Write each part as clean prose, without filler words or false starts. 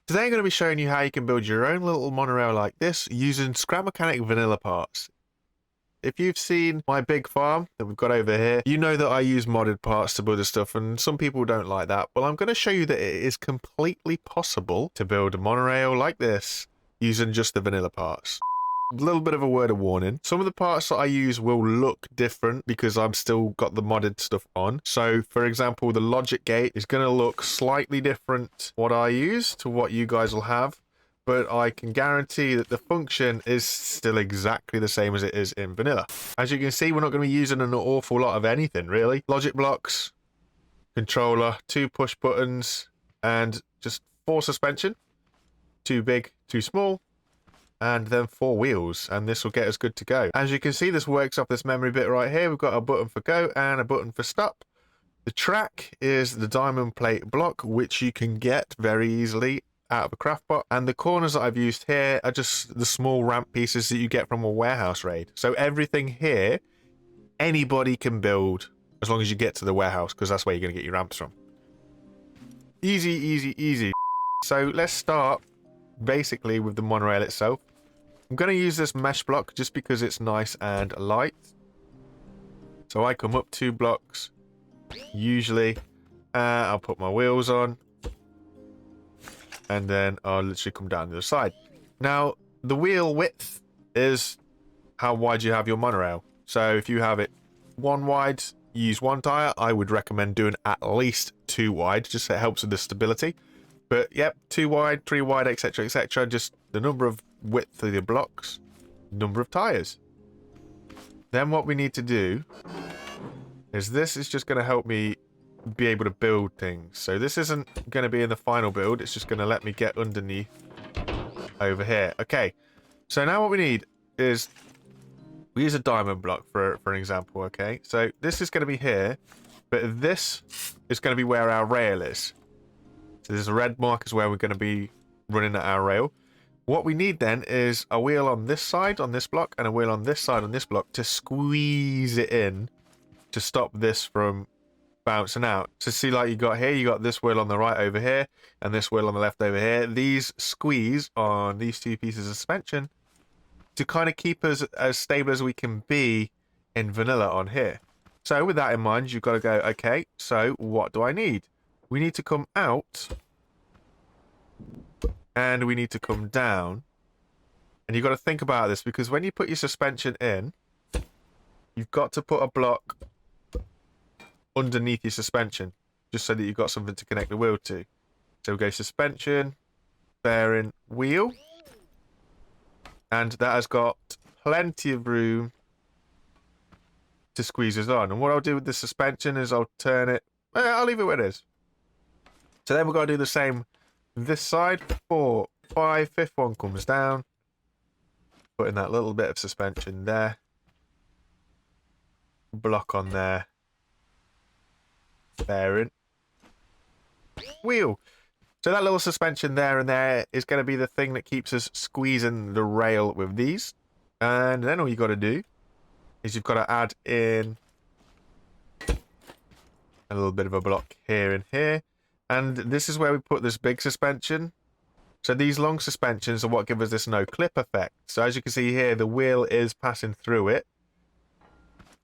Today I'm going to be showing you how you can build your own little monorail like this using Scrap Mechanic vanilla parts. If you've seen my big farm that we've got over here, you know that I use modded parts to build this stuff, and some people don't like that. Well, I'm going to show you that it is completely possible to build a monorail like this using just the vanilla parts. A little bit of a word of warning. Some of the parts that I use will look different because I've still got the modded stuff on. So, for example, the logic gate is going to look slightly different what I use to what you guys will have. But I can guarantee that the function is still exactly the same as it is in vanilla. As you can see, we're not going to be using an awful lot of anything, really. Logic blocks, controller, 2 push buttons, and just 4 suspension. 2 big, 2 small, and then 4 wheels, and this will get us good to go. As you can see, this works off this memory bit right here. We've got a button for go and a button for stop. The track is the diamond plate block, which you can get very easily out of a craft bot, and the corners that I've used here are just the small ramp pieces that you get from a warehouse raid. So everything here anybody can build as long as you get to the warehouse, because that's where you're going to get your ramps from. Easy, easy, easy. So let's start basically with the monorail itself. I'm going to use this mesh block just because it's nice and light. So I come up 2 blocks usually. I'll put my wheels on, and then I'll literally come down the other side. Now, the wheel width is how wide you have your monorail. So if you have it 1 wide, you use 1 tire. I would recommend doing at least 2 wide, just so it helps with the stability. But yep, 2 wide, 3 wide, etc, etc. Just the number of width of the blocks, number of tires. Then what we need to do is this is just going to help me be able to build things. So this isn't going to be in the final build. It's just going to let me get underneath over here. Okay, so now what we need is we use a diamond block for an example. Okay, so this is going to be here, but this is going to be where our rail is. So this red mark is where we're going to be running at our rail. What we need then is a wheel on this side on this block and a wheel on this side on this block to squeeze it in to stop this from bouncing out. So see, like you got here, you got this wheel on the right over here and this wheel on the left over here. These squeeze on these 2 pieces of suspension to kind of keep us as stable as we can be in vanilla on here. So with that in mind, you've got to go, okay, so what do I need? We need to come out and we need to come down. And you've got to think about this, because when you put your suspension in, you've got to put a block underneath your suspension, just so that you've got something to connect the wheel to. So we go suspension, bearing, wheel, and that has got plenty of room to squeeze us on. And what I'll do with the suspension is I'll turn it, I'll leave it where it is. So then we're going to do the same this side. 4, 5, 5th one comes down, putting that little bit of suspension there, block on there, bearing, wheel. So that little suspension there and there is going to be the thing that keeps us squeezing the rail with these. And then all you got to do is you've got to add in a little bit of a block here and here. And this is where we put this big suspension. So these long suspensions are what give us this no clip effect. So as you can see here, the wheel is passing through it.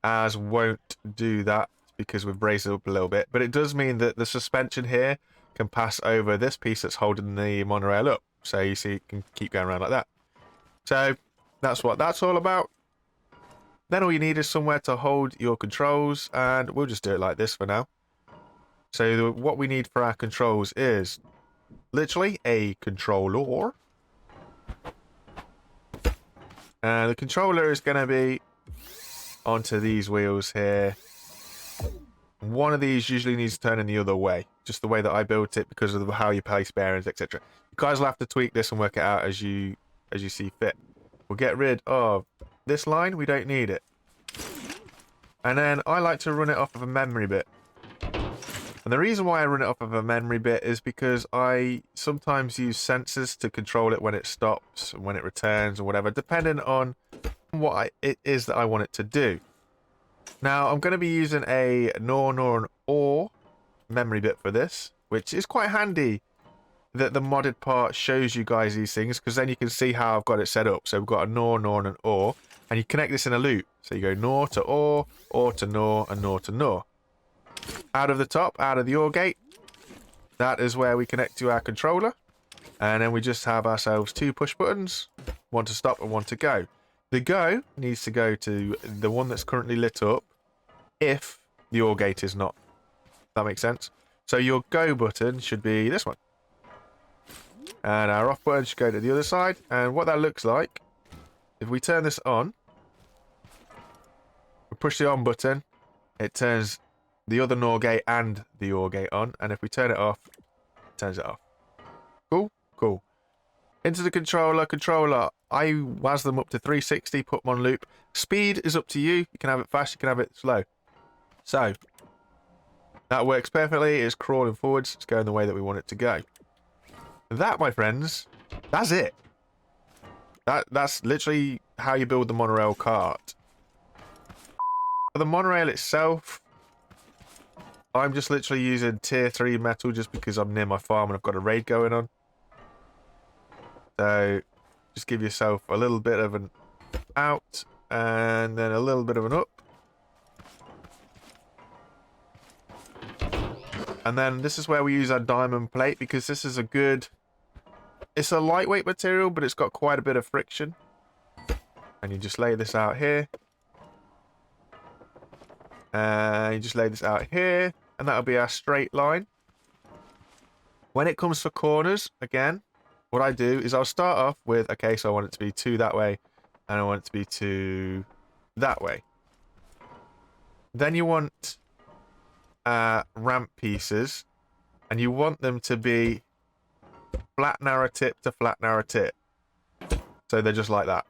As won't do that because we've raised it up a little bit. But it does mean that the suspension here can pass over this piece that's holding the monorail up. So you see it can keep going around like that. So that's what that's all about. Then all you need is somewhere to hold your controls, and we'll just do it like this for now. So what we need for our controls is literally a controller. And the controller is going to be onto these wheels here. One of these usually needs to turn in the other way, just the way that I built it because of how you place bearings, etc. You guys will have to tweak this and work it out as you see fit. We'll get rid of this line, we don't need it. And then I like to run it off of a memory bit. And the reason why I run it off of a memory bit is because I sometimes use sensors to control it when it stops and when it returns or whatever, depending on what it is that I want it to do. Now, I'm going to be using a nor and or memory bit for this, which is quite handy that the modded part shows you guys these things, because then you can see how I've got it set up. So we've got a NOR, and an OR, and you connect this in a loop. So you go NOR to OR to NOR, and NOR to NOR. Out of the top, out of the OR gate, that is where we connect to our controller. And then we just have ourselves 2 push buttons, one to stop and one to go. The go needs to go to the one that's currently lit up if the OR gate is not. That makes sense. So your go button should be this one. And our off button should go to the other side. And what that looks like, if we turn this on, we push the on button, it turns the other NOR gate and the OR gate on. And if we turn it off, it turns it off. Cool? Cool. Into the controller. I was them up to 360, put them on loop. Speed is up to you. You can have it fast, you can have it slow. So, that works perfectly. It's crawling forwards. It's going the way that we want it to go. That, my friends, that's it. That's literally how you build the monorail cart. For the monorail itself, I'm just literally using tier 3 metal just because I'm near my farm and I've got a raid going on. So, just give yourself a little bit of an out and then a little bit of an up. And then this is where we use our diamond plate, because this is a good... It's a lightweight material, but it's got quite a bit of friction. And you just lay this out here. And you just lay this out here. And that'll be our straight line. When it comes for corners, again, what I do is I'll start off with, okay, so I want it to be 2 that way. And I want it to be 2 that way. Then you want ramp pieces. And you want them to be flat narrow tip to flat narrow tip. So they're just like that.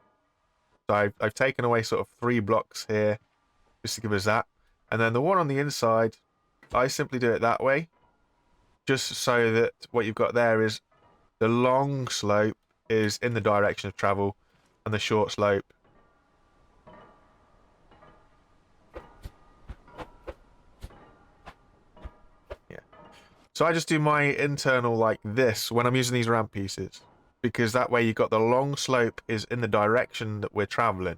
So I've taken away sort of 3 blocks here just to give us that. And then the one on the inside, I simply do it that way. Just so that what you've got there is the long slope is in the direction of travel and the short slope so I just do my internal like this when I'm using these ramp pieces, because that way you've got the long slope is in the direction that we're traveling.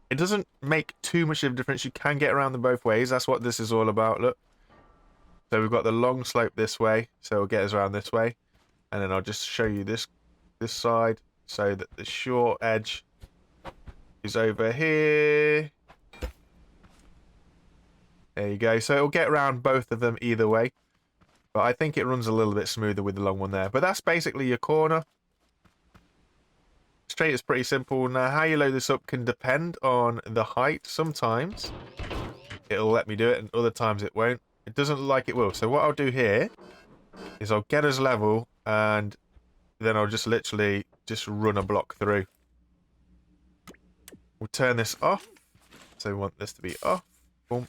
It doesn't make too much of a difference. You can get around them both ways. That's what this is all about. Look. So we've got the long slope this way, so it'll get us around this way. And then I'll just show you this side so that the short edge is over here. There you go. So it'll get around both of them either way. But I think it runs a little bit smoother with the long one there. But that's basically your corner. Straight is pretty simple. Now, how you load this up can depend on the height. Sometimes it'll let me do it, and other times it won't. It doesn't look like it will. So what I'll do here is I'll get us level, and then I'll just literally just run a block through. We'll turn this off. So we want this to be off. Boom.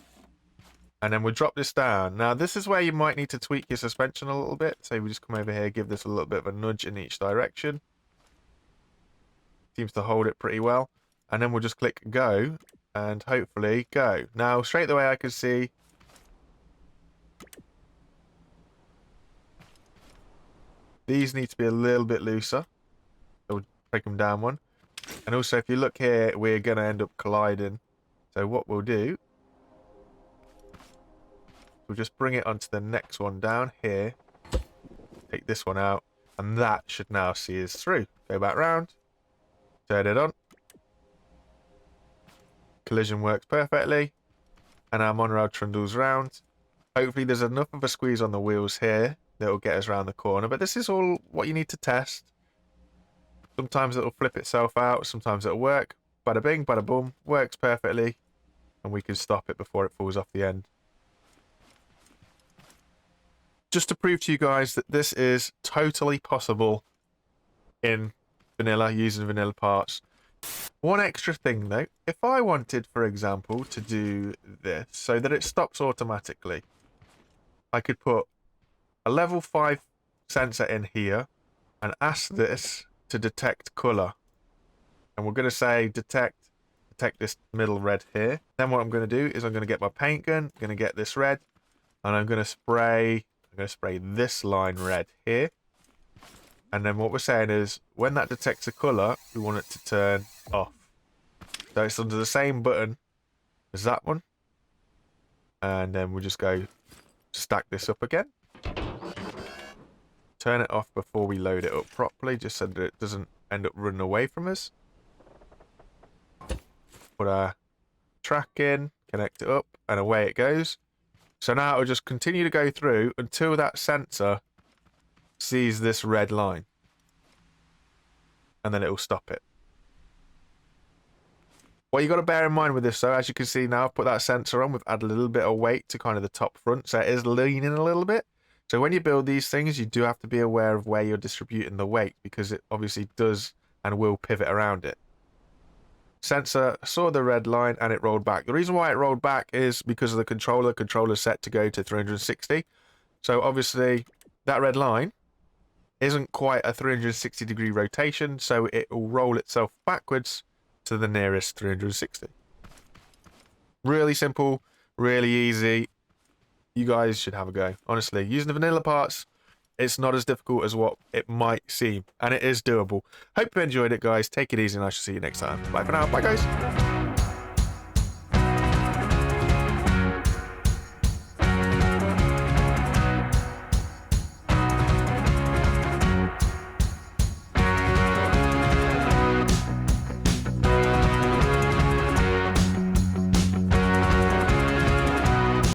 And then we'll drop this down. Now, this is where you might need to tweak your suspension a little bit. So we just come over here, give this a little bit of a nudge in each direction. Seems to hold it pretty well. And then we'll just click go, and hopefully go. Now, straight away I can see these need to be a little bit looser. So we'll break them down one. And also, if you look here, we're going to end up colliding. So what we'll do, we'll just bring it onto the next one down here. Take this one out. And that should now see us through. Go back round. Turn it on. Collision works perfectly. And our monorail trundles round. Hopefully there's enough of a squeeze on the wheels here that will get us around the corner. But this is all what you need to test. Sometimes it'll flip itself out. Sometimes it'll work. Bada bing, bada boom. Works perfectly. And we can stop it before it falls off the end. Just to prove to you guys that this is totally possible in vanilla, using vanilla parts. One extra thing though, if I wanted, for example, to do this so that it stops automatically, I could put a level 5 sensor in here and ask this to detect color. And we're going to say detect this middle red here. Then what I'm going to do is I'm going to get my paint gun, I'm going to get this red, and I'm going to spray this line red here. And then what we're saying is, when that detects a colour, we want it to turn off. So it's under the same button as that one. And then we'll just go stack this up again. Turn it off before we load it up properly, just so that it doesn't end up running away from us. Put our track in, connect it up, and away it goes. So now it'll just continue to go through until that sensor sees this red line. And then it'll stop it. What you got to bear in mind with this, though, as you can see now, I've put that sensor on. We've added a little bit of weight to kind of the top front, so it is leaning a little bit. So when you build these things, you do have to be aware of where you're distributing the weight, because it obviously does and will pivot around it. Sensor saw the red line and it rolled back. The reason why it rolled back is because of the controller. The controller is set to go to 360. So obviously that red line isn't quite a 360-degree rotation, so it will roll itself backwards to the nearest 360. Really simple, really easy. You guys should have a go. Honestly, using the vanilla parts, it's not as difficult as what it might seem, and it is doable. Hope you enjoyed it, guys. Take it easy, and I shall see you next time. Bye for now. Bye, guys.